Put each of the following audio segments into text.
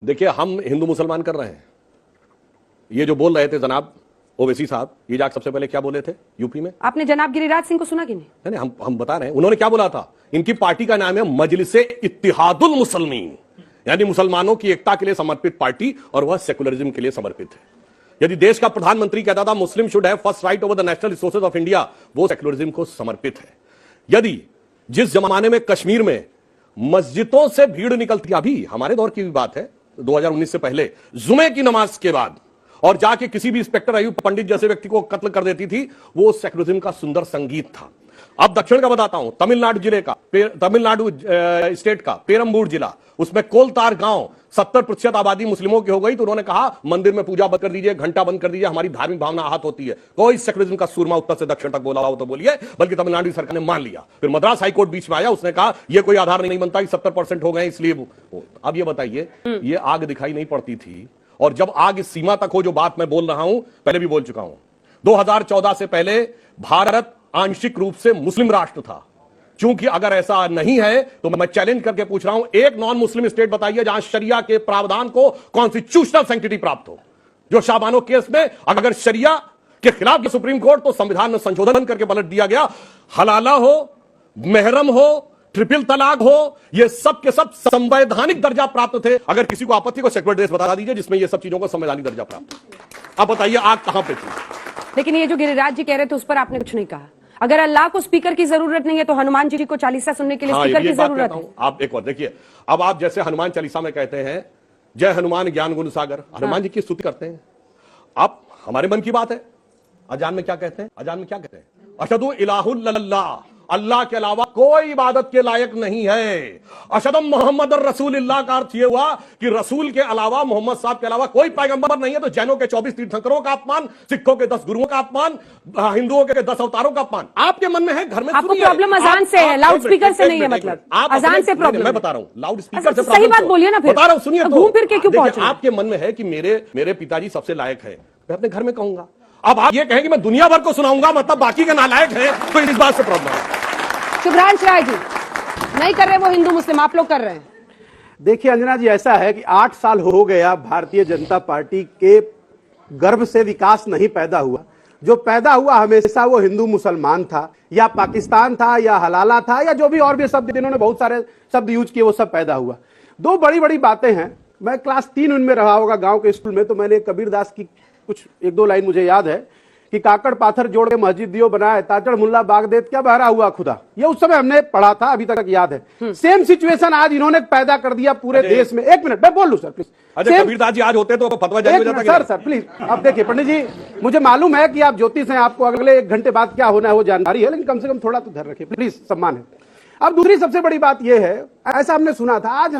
देखिए, हम हिंदू मुसलमान कर रहे हैं। ये जो बोल रहे थे जनाब ओवैसी साहब, ये जाकर सबसे पहले क्या बोले थे यूपी में? आपने जनाब गिरिराज सिंह को सुना कि नहीं? हम बता रहे हैं, उन्होंने क्या बोला था। इनकी पार्टी का नाम है मजलिसे इत्तिहादुल मुसलमीन, यानी मुसलमानों की एकता के लिए समर्पित पार्टी, और वह सेकुलरिज्म के लिए समर्पित है। यदि देश का प्रधानमंत्री कहता था मुस्लिम should have first right over the national resources of India, वो सेकुलरिज्म को समर्पित है। यदि जिस जमाने में कश्मीर में मस्जिदों से भीड़ निकलती, अभी हमारे दौर की भी बात है, 2019 से पहले जुमे की नमाज के बाद, और जाके किसी भी इंस्पेक्टर अयूब पंडित जैसे व्यक्ति को कत्ल कर देती थी, वो सेकुलरिज्म का सुंदर संगीत था। अब दक्षिण का बताता हूं, तमिलनाडु जिले का, तमिलनाडु स्टेट का पेरम्बूर जिला, उसमें कोलतार गांव 70% आबादी मुस्लिमों की हो गई, तो उन्होंने कहा मंदिर में पूजा बंद कर दीजिए, घंटा बंद कर दीजिए, हमारी धार्मिक भावना आहत होती है। कोई सेकुलरिज्म का सूरमा उत्तर से दक्षिण तक बोला हो तो बोलिए, बल्कि तमिलनाडु सरकार ने मान लिया। फिर मद्रास हाईकोर्ट बीच में आया, उसने कहा यह कोई आधार नहीं बनता, 70% हो गए इसलिए। अब ये बताइए, ये आग दिखाई नहीं पड़ती थी, और जब आग इस सीमा तक हो, जो बात मैं बोल रहा हूं पहले भी बोल चुका हूं, 2014 से पहले भारत आंशिक रूप से मुस्लिम राष्ट्र था। चूंकि अगर ऐसा नहीं है तो मैं चैलेंज करके पूछ रहा हूं, एक नॉन मुस्लिम स्टेट बताइए जहां शरिया के प्रावधान को कॉन्स्टिट्यूशनल सैंक्टिटी प्राप्त हो। जो शाबानो केस में अगर शरिया के खिलाफ सुप्रीम कोर्ट, तो संविधान में संशोधन करके पलट दिया गया। हलाला हो, महरम हो, ट्रिपल तलाक हो, ये सब के सब संवैधानिक दर्जा प्राप्त थे। अगर किसी को आपत्ति, को सेक्युलर देश बता दीजिए जिसमें ये सब चीजों को संवैधानिक दर्जा प्राप्त। अब बताइए आग कहां पे थी? लेकिन ये जो गिरिराज जी कह रहे थे उस पर आपने कुछ नहीं कहा। अगर अल्लाह को स्पीकर की जरूरत नहीं है तो हनुमान जी को चालीसा सुनने के लिए स्पीकर की जरूरत है। आप एक और देखिए, अब आप जैसे हनुमान चालीसा में कहते हैं जय हनुमान ज्ञान गुण सागर, हनुमान जी की स्तुति करते हैं। आप हमारे मन की बात है, अजान में क्या कहते हैं? अजान में क्या कहते हैं? अशहदु इलाहुल्लाह, अल्लाह के अलावा कोई इबादत के लायक नहीं है। अशहदु मोहम्मद रसूलुल्लाह का अर्थ यह हुआ कि रसूल के अलावा, मोहम्मद साहब के अलावा कोई पैगंबर नहीं है। तो जैनों के 24 तीर्थंकरों का अपमान, सिखों के 10 गुरुओं का अपमान, हिंदुओं के 10 अवतारों का अपमान आपके मन में है। घर में आपको प्रॉब्लम अजान से है, लाउड स्पीकर से नहीं है। मतलब अजान से प्रॉब्लम? मैं बता रहा हूं, लाउड स्पीकर से सही बात बोलिए ना। फिर बता रहा हूं, सुनिए। घूम फिर के क्यों पहुंचे? आपके मन में है कि मेरे पिताजी सबसे लायक है, मैं अपने घर में कहूंगा। अब आप ये कहें कि मैं दुनिया भर को सुनाऊंगा, मतलब बाकी के नालायक है, तो इस बात से प्रॉब्लम है। शुभ्रांश राय जी नहीं कर रहे, वो हिंदू मुस्लिम, आप लोग कर रहे हैं। देखिए अंजना जी, ऐसा है कि 8 साल हो गया भारतीय जनता पार्टी के गर्भ से विकास नहीं पैदा हुआ। जो पैदा हुआ हमेशा वो हिंदू मुसलमान था, या पाकिस्तान था, या हलाला था, या जो भी और भी शब्द इन्होंने बहुत सारे शब्द यूज किए, वो सब पैदा हुआ। दो बड़ी बड़ी बातें हैं। मैं क्लास 3 उनमें रहा होगा गांव के स्कूल में, तो मैंने कबीरदास की कुछ 1-2 लाइन मुझे याद है कि काकड़ पाथर जोड़ के मस्जिद दियो बनाए, ताचड़ मुल्ला बागदेत क्या बहरा हुआ खुदा। ये उस समय हमने पढ़ा था, अभी तक याद है। सेम सिचुएशन आज इन्होंने पैदा कर दिया पूरे देश में। 1 मिनट मैं बोल लूं सर प्लीज। कबीरदास जी आज होते तो फतवा जारी हो जाता। सर प्लीज, अब देखिए पंडित जी, मुझे मालूम है कि आप ज्योतिष हैं, आपको अगले 1 घंटे बाद क्या होना है वो जानकारी है, लेकिन कम से कम थोड़ा तो धैर्य रखिए प्लीज, सम्मान है। अब दूसरी सबसे बड़ी बात यह है, ऐसा हमने सुना था आज,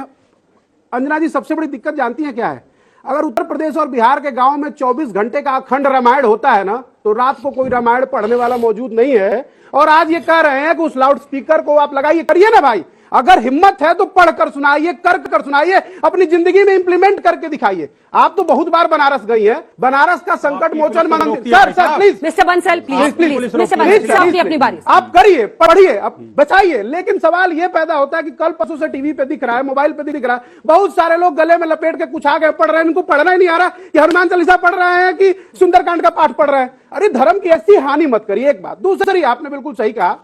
अंजना जी सबसे बड़ी दिक्कत जानती है क्या है? अगर उत्तर प्रदेश और बिहार के गांव में 24 घंटे का अखंड रामायण होता है ना, तो रात को कोई रामायण पढ़ने वाला मौजूद नहीं है। और आज ये कह रहे हैं कि उस लाउड स्पीकर को आप लगाइए, करिए ना भाई, अगर हिम्मत है तो पढ़कर सुनाइए, कर सुनाइए, अपनी जिंदगी में इंप्लीमेंट करके दिखाइए। आप तो बहुत बार बनारस गई हैं, बनारस का संकट मोचन मंदिर। Sir please mister Bansal, please अपनी बारी आप करिए, पढ़िए, आप बचाइए। लेकिन सवाल यह पैदा होता है कि कल परसों से टीवी पे दिख रहा है, मोबाइल पे दिख रहा है, बहुत सारे लोग गले में लपेट के कुछ आगे पढ़ रहे हैं, इनको पढ़ना ही नहीं आ रहा कि हनुमान चालीसा पढ़ रहे हैं कि सुंदरकांड का पाठ पढ़ रहे हैं। अरे धर्म की ऐसी हानि मत करिए। एक बात। दूसरी, आपने बिल्कुल सही कहा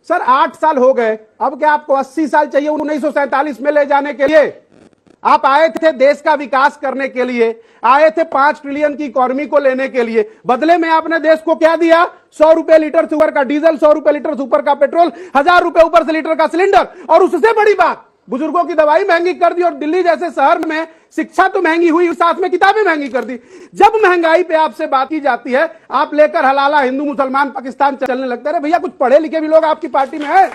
सर, 8 साल हो गए, अब क्या आपको 80 साल चाहिए 1947 में ले जाने के लिए? आप आए थे देश का विकास करने के लिए, आए थे 5 ट्रिलियन की इकोनॉमी को लेने के लिए। बदले में आपने देश को क्या दिया? 100 रुपए लीटर से ऊपर का डीजल, 100 रुपए लीटर से ऊपर का पेट्रोल, 1000 रुपए ऊपर से लीटर का सिलेंडर, और उससे बड़ी बात, बुजुर्गों की दवाई महंगी कर दी, और दिल्ली जैसे शहर में शिक्षा तो महंगी हुई, साथ में किताबें महंगी कर दी। जब महंगाई पे आपसे बात की जाती है, आप लेकर हलाला हिंदू मुसलमान पाकिस्तान चलने लगते हैं। भैया कुछ पढ़े लिखे भी लोग आपकी पार्टी में है।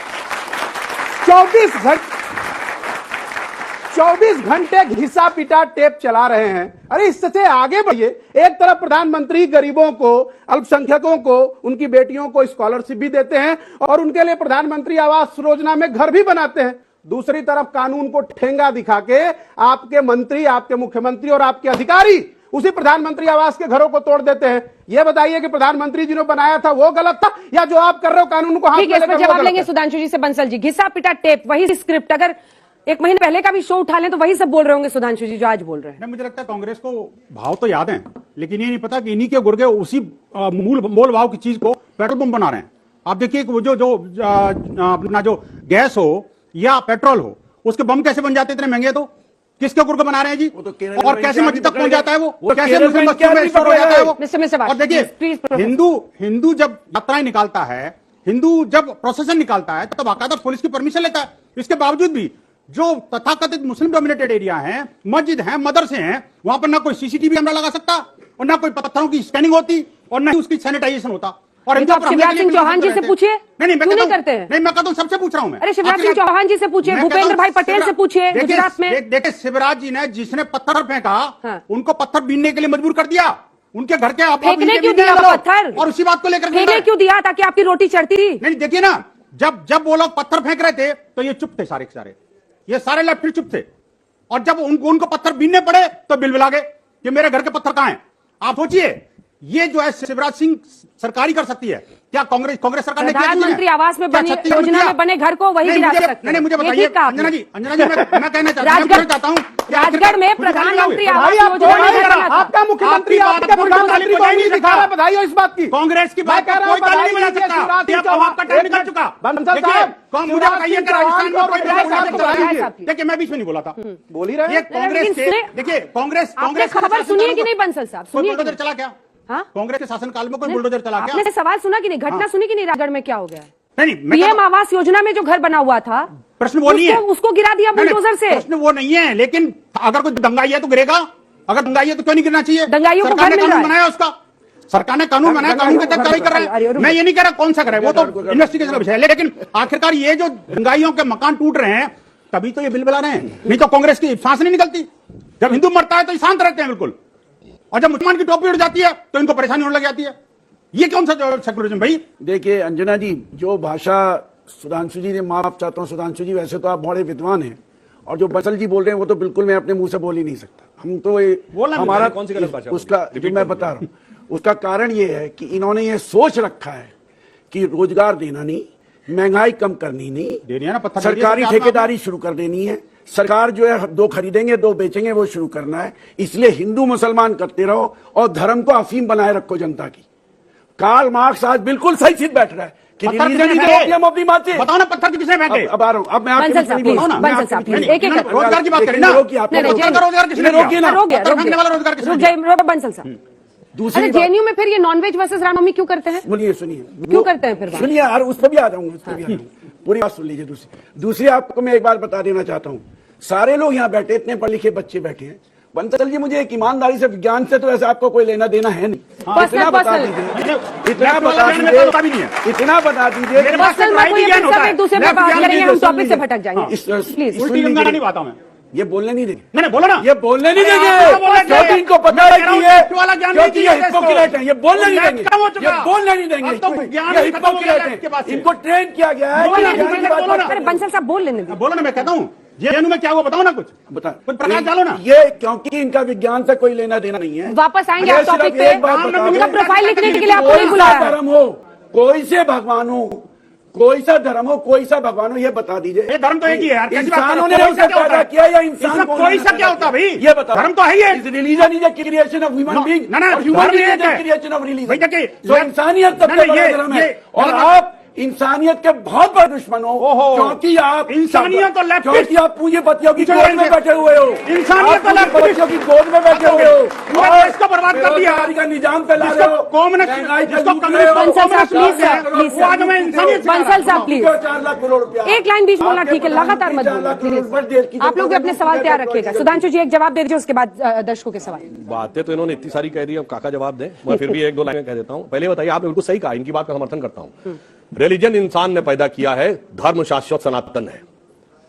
24 घंटे घिसा पिटा टेप चला रहे हैं। अरे इससे आगे बढ़िए। एक तरफ प्रधानमंत्री गरीबों को, अल्पसंख्यकों को, उनकी बेटियों को स्कॉलरशिप भी देते हैं, और उनके लिए प्रधानमंत्री आवास योजना में घर भी बनाते हैं। दूसरी तरफ कानून को ठेंगा दिखा के आपके मंत्री, आपके मुख्यमंत्री और आपके अधिकारी उसी प्रधानमंत्री आवास के घरों को तोड़ देते हैं। यह बताइए कि प्रधानमंत्री जिन्होंने बनाया था वो गलत था, या जो आप कर रहे हो कानून को हाथ में लेकर? जवाब लेंगे सुधांशु जी से। बंसल जी, घिसा पिटा टेप, वही स्क्रिप्ट अगर एक महीने पहले का भी शो उठा लें तो वही सब बोल रहे होंगे सुधांशु जी जो आज बोल रहे हैं। नहीं, मुझे लगता है कांग्रेस को भाव तो याद है, लेकिन ये नहीं पता कि इन्हीं के गुर्गे उसी मूल मोल भाव की चीज को पेट्रोल पंप बना रहे हैं। आप देखिए कि वो जो अपना जो गैस हो या पेट्रोल हो, उसके बम कैसे बन जाते इतने महंगे? तो किसके गुर्गे बना रहे हैं जी? और कैसे मस्जिद तक पहुंच जाता है वो कैसे मुस्लिम बस्तियों में स्टोर हो जाता है वो? और देखिए, हिंदू जब यात्राएं निकालता है, हिंदू जब प्रोसेशन निकालता है, तो बाकायदा पुलिस की परमिशन लेता है। इसके बावजूद भी जो तथाकथित मुस्लिम डोमिनेटेड एरिया है, मस्जिद है, मदरसे हैं, वहां पर ना कोई सीसीटीवी कैमरा लगा सकता और ना कोई पत्थरों की स्कैनिंग होती और ना ही उसकी सैनिटाइजेशन होता। और तो आप शिवराज सिंह चौहान जी से पूछिए, नहीं करते हैं? नहीं, मैं कहता हूं सबसे पूछ रहा हूं मैं। अरे शिवराज सिंह चौहान जी से पूछिए, भूपेंद्र भाई पटेल से पूछिए गुजरात में। देखिए, शिवराज जी ने जिसने पत्थर फेंका, हाँ। उनको पत्थर बीनने के लिए मजबूर कर दिया। उनके घर के फेंकने क्यों दिया पत्थर? और उसी बात को लेकर फेंकने क्यों दिया? ताकि आपकी रोटी चढ़ती थी? नहीं, देखिए ना, जब वो लोग पत्थर फेंक रहे थे तो ये चुप थे, सारे के सारे ये सारे लेफ्ट चुप थे। और जब उनको पत्थर बीनने पड़े तो बिलबिला गए कि मेरे घर के पत्थर कहां हैं। आप सोचिए, ये जो है शिवराज सिंह सरकारी कर सकती है क्या? कांग्रेस सरकार ने प्रधानमंत्री आवास में बनी योजना में बने घर को वही गिरा सकते हैं। नहीं, मुझे बताइए अंजना जी, मैं कहना चाहता हूँ राजगढ़ में प्रधानमंत्री आवास योजना में घर बना था। आपका मुख्यमंत्री आपके प्रधानमंत्री को नहीं दिखा रहा, बधाई हो इस बात की। कांग्रेस की बात का कोई ताल नहीं बना सकता। आपका टाइम निकल चुका। मुझे बताइए कि राजस्थान में कोई, देखिए मैं बीच में नहीं बोला था, बोल ही रहे। ये कांग्रेस के, देखिए कांग्रेस खबर सुनिए कि नहीं बंसल साहब? सुनिए, बुलडोजर चला क्या? हाँ? कांग्रेस के शासनकाल में कोई बुलडोजर चला क्या? आपने सवाल सुना कि नहीं? घटना सुनी कि नहीं? राजगढ़ में क्या हो गया? नहीं, पीएम आवास योजना में जो घर बना हुआ था, प्रश्न वो नहीं है, उसको गिरा दिया बुलडोजर से। प्रश्न वो नहीं है, लेकिन अगर कोई दंगाई है तो गिरेगा। अगर दंगाई है तो क्यों नहीं गिरना चाहिए? दंगाइयों को घर मिल रहा है। बनाया उसका, सरकार ने कानून बनाया, कानून के तहत कार्रवाई कर रहे हैं। मैं ये नहीं कह रहा कौन सा करे, वो तो इन्वेस्टिगेशन का विषय है, लेकिन आखिरकार ये जो दंगाइयों के मकान टूट रहे हैं तभी तो ये बिल बना रहे हैं, नहीं तो कांग्रेस की सांस नहीं निकलती। जब हिंदू मरता है तो शांत रहते हैं बिल्कुल, और जब मुसलमान की टोपी उड़ जाती है तो इनको परेशानी होने लग जाती है। ये कौन सा सेकुलरिज्म भाई? देखिए अंजना जी, जो भाषा सुधांशु जी ने, माफ चाहता हूं सुधांशु जी, वैसे तो आप बड़े विद्वान हैं, और जो बंसल जी बोल रहे हैं वो तो बिल्कुल मैं अपने मुंह से बोल ही नहीं सकता। हम तो हमारा कौन सी गलत भाषा? उसका जो मैं बता रहा हूं, उसका कारण ये है कि इन्होंने ये सोच रखा है कि रोजगार देना नहीं, महंगाई कम करनी नहीं, सरकारी ठेकेदारी शुरू कर देनी है, सरकार जो है 2 खरीदेंगे 2 बेचेंगे वो शुरू करना है, इसलिए हिंदू मुसलमान करते रहो और धर्म को अफीम बनाए रखो जनता की। कार्ल मार्क्स आज बिल्कुल सही सिद्ध बैठ रहा है कि बताओ ना, पत्थर किसने फेंके? अब आ रहा हूं, अब मैं आपके रोजगार की बात करें ना, रोजगार की बात करें, रोजगार किसने रोकिए बंसल साहब। दूसरी जेएनयू में फिर ये नॉनवेज वर्सेस रामनवमी क्यों करते हैं? सुनिए क्यों करते हैं फिर? सुनिए यार, उस पर भी आ जाऊंगा, पूरी बात सुन लीजिए। दूसरी आपको मैं एक बात बता देना चाहता हूँ, सारे लोग यहाँ बैठे, इतने पढ़े लिखे बच्चे बैठे हैं, बंसल जी मुझे एक ईमानदारी से, विज्ञान से तो ऐसे आपको कोई लेना देना है नहीं, इतना बता दीजिए, इतना बता दीजिए। दूसरे पे बात करेंगे, हम टॉपिक से भटक जाएंगे प्लीज। उल्टी गंगा नहीं बात मैं, ये बोलने नहीं देंगे। नहीं बोलो ना, ये बोलने नहीं देंगे क्योंकि इनको पता है कि ये क्योंकि ये हिपोक्रेट है, ये बोलने नहीं देंगे, ये बोलने नहीं देंगे, ये हिपोक्रेट है, इनको ट्रेन किया गया है। बंसल साहब बोल लेने दीजिए। बोलो ना, मैं कहता हूँ जेएनयू में क्या हुआ बताओ ना, कुछ कुछ प्रकाश डालो ना। ये क्योंकि इनका विज्ञान से कोई लेना देना नहीं है। वापस आएंगे आप टॉपिक पे, इनका प्रोफाइल लिखने के लिए आपको नहीं बुलाया। धर्म हो, कोई से भगवान हो, कोई सा धर्म हो, कोई सा भगवान हो, ये बता दीजिए। ये धर्म तो एक ही है यार, इंसानों ने उसे पैदा किया या इंसान कोई सा क्या होता भाई? ये बताओ। धर्म तो है ही है, religion is the creation of human being, human being is the creation of religion. तो इंसानियत सबसे बड़ा धर्म है, और आप इंसानियत के बहुत बड़े दुश्मन हो, क्योंकि आप इंसानियत तो लेफ्ट, क्योंकि आप पूंजीपतियों की गोद में बैठे हुए हो, इंसानियत तो लेफ्टिस्टों की गोद में बैठे हुए हो और इसको बर्बाद कर दिया का निजाम फैला रहे हो। बंसल साहब प्लीज 4 लाख करोड़ रुपया, एक लाइन बीच बोलना ठीक है, लगातार मत बोलना प्लीज। आप लोग भी अपने सवाल तैयार रखिएगा। सुधांशु जी एक जवाब दे दीजिए, उसके बाद दर्शकों के सवाल। बातें तो इन्होंने इतनी सारी कह दी, अब काका जवाब दें, मैं फिर भी 1-2 लाइन कह देता हूं। पहले बताइए, आपने बिल्कुल सही कहा, इनकी बात का समर्थन करता हूं। रिलीजन इंसान ने पैदा किया है, धर्म शाश्वत सनातन है।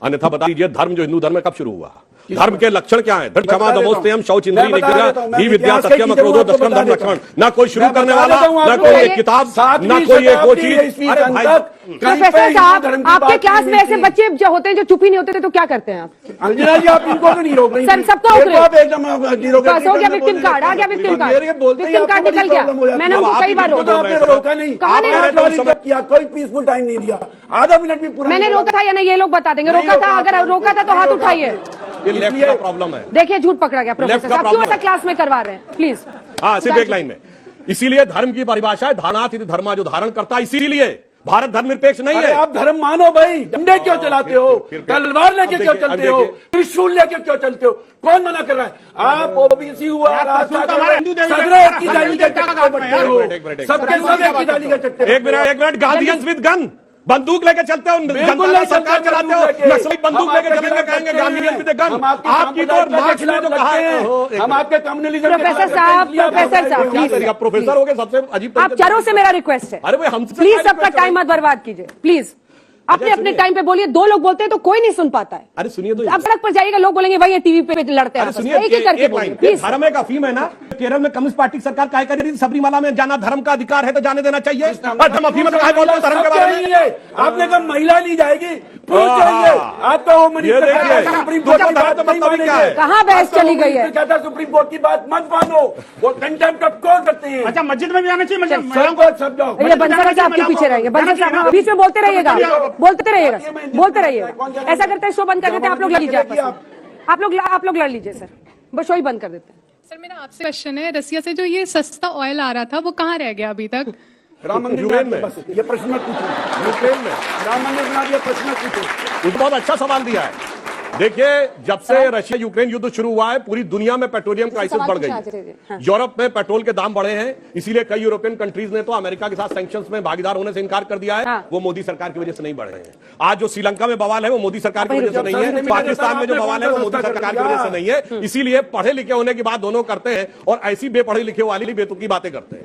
अन्यथा बता दीजिए, धर्म जो हिंदू धर्म है कब शुरू हुआ? धर्म के लक्षण क्या है? क्षमा बता देता दमोस्ते हम शौच मैं इंद्रिय बता निग्रह देता हूं, मैं ही विद्या इतिहास के सत्यम चीजें क्रोधो आपको दशकम बता धर्म देता हूं। लक्षण। ना कोई शुरू मैं करने बता वाला, देता हूं ना आपको, कोई ये एक किताब, सातवीं ना कोई एक वो शताब्दी चीज। ईस्वी अरे तक भाई, कहीं पे प्रोफेसर हिंदू साहब, धर्म की आपके बात क्लास नहीं में ऐसे थी। बच्चे जो होते हैं जो चुप ही नहीं होते थे, तो क्या करते हैं आप? अंजना जी, आप इनको तो नहीं रोक रही सर, थी। सबको रोक एक रहे आप एकदम नहीं रोक रही बस थी, हो गया, एकदम विक्टिम बोलने कार्ड आ गया, लगती थी। विक्टिम मेरे ये कार्ड, बोलते ही विक्टिम आपको कार्ड बड़ी निकल गया। प्रॉब्लम हो जाती मैंने है। उनको आप कई ही बार बिल्कुल रोका। तो आपने रोका नहीं, कहाँ नहीं आपने रोका? लॉलीपॉप किया, कोई पीसफुल टाइम नहीं दिया, आधा मिनट भी पूरा मैंने नहीं रोका था या नहीं, ये लोग बता देंगे। नहीं रोका था? रोका अगर आपने, रोका था तो नहीं हाथ रोका उठाइए। ये लेफ्ट का प्रॉब्लम है। देखिए, झूठ पकड़ा गया प्रोफेसर का साहब। क्यों प्रॉब्लम ऐसा है। क्लास में करवा रहे हैं? प्लीज। हाँ, सिर्फ एक लाइन में। इसीलिए धर्म की परिभाषा है धारणात इति धर्मा, जो धारण करता है। इसीलिए भारत धर्मनिरपेक्ष नहीं अरे है। आप धर्म मानो भाई, डंडे क्यों चलाते हो, तलवार लेके क्यों चलते हो, त्रिशूल लेके क्यों चलते हो? कौन मना कर रहा है? आप ओबीसी हुआ, सबके सब एक की डाली के चट्टे। एक मिनट, गार्डियंस विद गन, बंदूक लेके चलते हो, बिल्कुल जनता नहीं सरकार चलते चलाते हो, लेके। नक्सली बंदूक हम लेके आपके चलेंगे, खिलाफ कहेंगे लड़ते गांधीयन विद गन। हम आपके आपकी तो कम्युनिज्म के मार्क्स ने खिलाफ जो कहा है, लड़ते हैं। हम आपके कम्युनिज्म के प्रोफेसर खिलाफ साहब, लड़ते हैं। प्रोफेसर साहब, क्या प्लीज। करिए? आप प्रोफेसर हो गए, सबसे अजीब आप चारों से मेरा रिक्वेस्ट है, अरे भाई, हमसे प्लीज क्या सबका request टाइम मत बर्बाद कीजिए, प्लीज। अपने अपने सुनिए। टाइम पे बोलिए। दो लोग बोलते हैं तो कोई नहीं सुन पाता है। अरे सुनिए तो, अब सड़क पर जाइएगा, लोग बोलेंगे भाई ये टीवी पे लड़ते हैं अरे आपस में। सुनिए, एक एक करके बोलिए, प्लीज। धर्म एक अफीम है ना। केरल में कम्युनिस्ट पार्टी की सरकार काहे कर रही थी? सबरीमाला में जाना धर्म का अधिकार है तो जाने देना चाहिए। और धर्म अफीम है तो काहे बोलते हो धर्म के बारे में? आपने कहा महिला नहीं जाएगी, पुरुष जाएंगे। आपका होम ये मिनिस्टर देखिए, कहता है सुप्रीम कोर्ट की धर्म बात तो नहीं मतलब क्या है? मानेंगे। कहाँ बहस आपका चली होम गई है? मिनिस्टर कहता है सुप्रीम कोर्ट की बात मत मानो, वो कंटेम्प्ट ऑफ कोर्ट करते हैं। अच्छा, मस्जिद में भी आना चाहिए, मस्जिद सब कुछ सब जाओ। ये बंसरा साहब आपके पीछे रहेंगे, बंसरा साहब बीच में बोलते रहिएगा, बोलते रहिएगा, बोलते रहिएगा। ऐसा करते हैं, शो बंद कर देते हैं, आप लोग लड़ लीजिए आपस में। आप लोग लड़ लीजिए सर, बस शो ही बंद कर देते हैं। सर, मेरा आपसे क्वेश्चन है, रसिया से जो ये सस्ता ऑयल आ रहा था वो कहाँ रह गया अभी तक? राम मंदिर यूक्रेन में। बस ये प्रश्न मत पूछो। यूक्रेन में राम मंदिर बना दिया, प्रश्न मत पूछो। उसने बहुत अच्छा सवाल दिया है। देखिए, जब से रशिया यूक्रेन युद्ध शुरू हुआ है, पूरी दुनिया में पेट्रोलियम क्राइसिस बढ़ गई है। यूरोप में पेट्रोल के दाम बढ़े हैं, इसीलिए कई यूरोपियन कंट्रीज ने तो अमेरिका के साथ सैंक्शंस में भागीदार होने से इनकार कर दिया है। वो मोदी सरकार की वजह से नहीं बढ़ रहे हैं। आज जो श्रीलंका में बवाल है वो मोदी सरकार की वजह से नहीं है, पाकिस्तान में जो बवाल है वो मोदी सरकार की वजह से नहीं है। इसीलिए पढ़े लिखे होने की बात दोनों करते हैं और ऐसी बेपढ़े लिखे वाली बेतुकी बातें करते हैं।